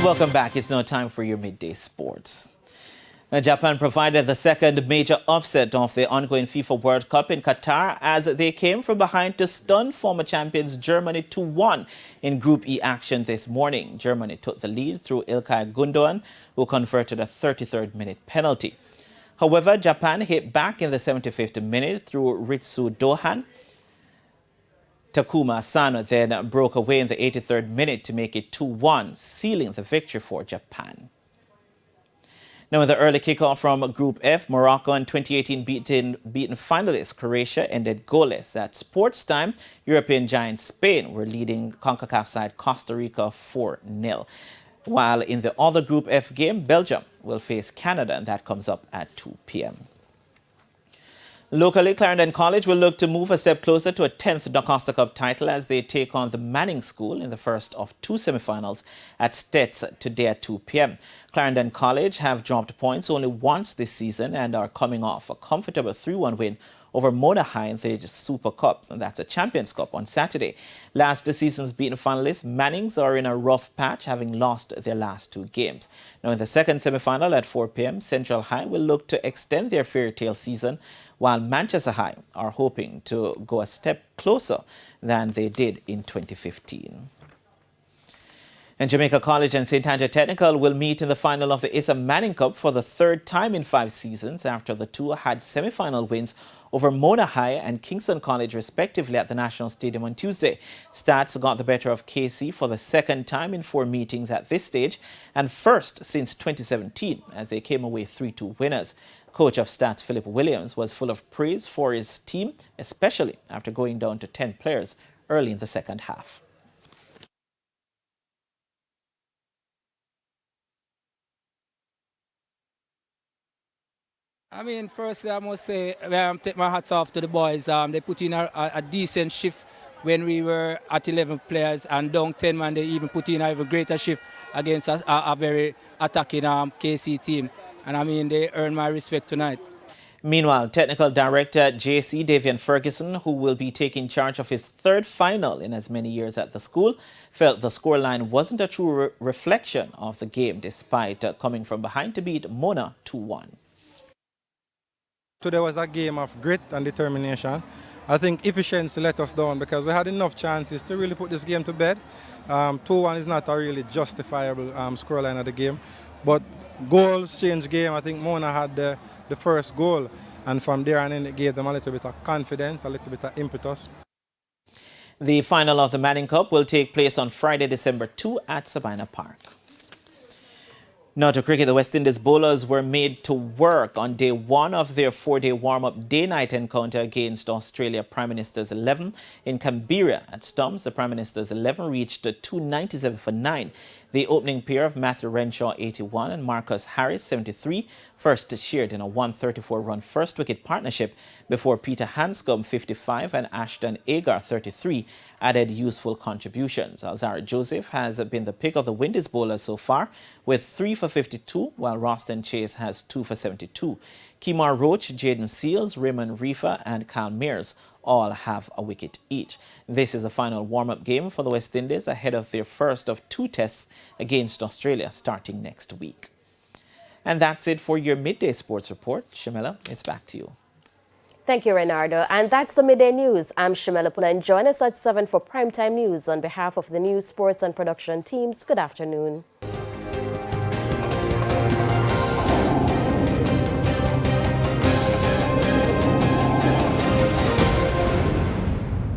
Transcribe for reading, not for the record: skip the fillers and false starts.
Welcome back. It's now time for your midday sports. Japan provided the second major upset of the ongoing FIFA World Cup in Qatar as they came from behind to stun former champions Germany 2-1 in Group E action this morning. Germany took the lead through Ilkay Gundogan, who converted a 33rd minute penalty. However, Japan hit back in the 75th minute through Ritsu Dohan. Takuma Asano then broke away in the 83rd minute to make it 2-1, sealing the victory for Japan. Now, in the early kickoff from Group F, Morocco and 2018 beaten finalists Croatia ended goalless. At sports time, European giant Spain were leading CONCACAF side Costa Rica 4-0. While in the other Group F game, Belgium will face Canada, and that comes up at 2 p.m. Locally, Clarendon College will look to move a step closer to a 10th DaCosta Cup title as they take on the Manning School in the first of two semifinals at Stets today at 2 p.m. Clarendon College have dropped points only once this season and are coming off a comfortable 3-1 win over Mona High in the Super Cup, and that's a Champions Cup on Saturday. Last season's beaten finalists, Mannings, are in a rough patch, having lost their last two games. Now, in the second semi-final at 4 p.m., Central High will look to extend their fairy tale season, while Manchester High are hoping to go a step closer than they did in 2015. And Jamaica College and St. Andrew Technical will meet in the final of the Issa Manning Cup for the third time in 5 seasons after the two had semi-final wins over Mona High and Kingston College respectively at the National Stadium on Tuesday. Stats got the better of KC for the second time in 4 meetings at this stage and first since 2017 as they came away 3-2 winners. Coach of Stats Philip Williams was full of praise for his team, especially after going down to 10 players early in the second half. I mean, firstly, I must say, take my hats off to the boys. They put in a decent shift when we were at 11 players, and down 10 man, they even put in a even greater shift against a very attacking KC team. And I mean, they earned my respect tonight. Meanwhile, Technical Director JC Davian Ferguson, who will be taking charge of his third final in as many years at the school, felt the scoreline wasn't a true reflection of the game despite coming from behind to beat Mona 2-1. Today was a game of grit and determination. I think efficiency let us down because we had enough chances to really put this game to bed. 2-1 is not a really justifiable scoreline of the game. But goals change game. I think Mona had the first goal. And from there on in, it gave them a little bit of confidence, a little bit of impetus. The final of the Manning Cup will take place on Friday, December 2 at Sabina Park. Now to cricket, the West Indies bowlers were made to work on day 1 of their 4-day warm-up day-night encounter against Australia Prime Minister's 11 in Canberra. At stumps, the Prime Minister's 11 reached 297 for 9. The opening pair of Matthew Renshaw 81 and Marcus Harris 73 first shared in a 134-run first wicket partnership before Peter Hanscom 55 and Ashton Agar 33 added useful contributions. Alzara Joseph has been the pick of the Windies bowlers so far with 3 for 52, while Roston Chase has 2 for 72. Kemar Roach, Jaden Seals, Raymond Reefer and Kyle Mears all have a wicket each. This is the final warm-up game for the West Indies ahead of their first of 2 tests against Australia starting next week. And that's it for your Midday Sports Report. Shamela, it's back to you. Thank you, Renardo. And that's the Midday News. I'm Shamela Puna, and join us at 7 for Primetime News. On behalf of the news, sports and production teams, good afternoon.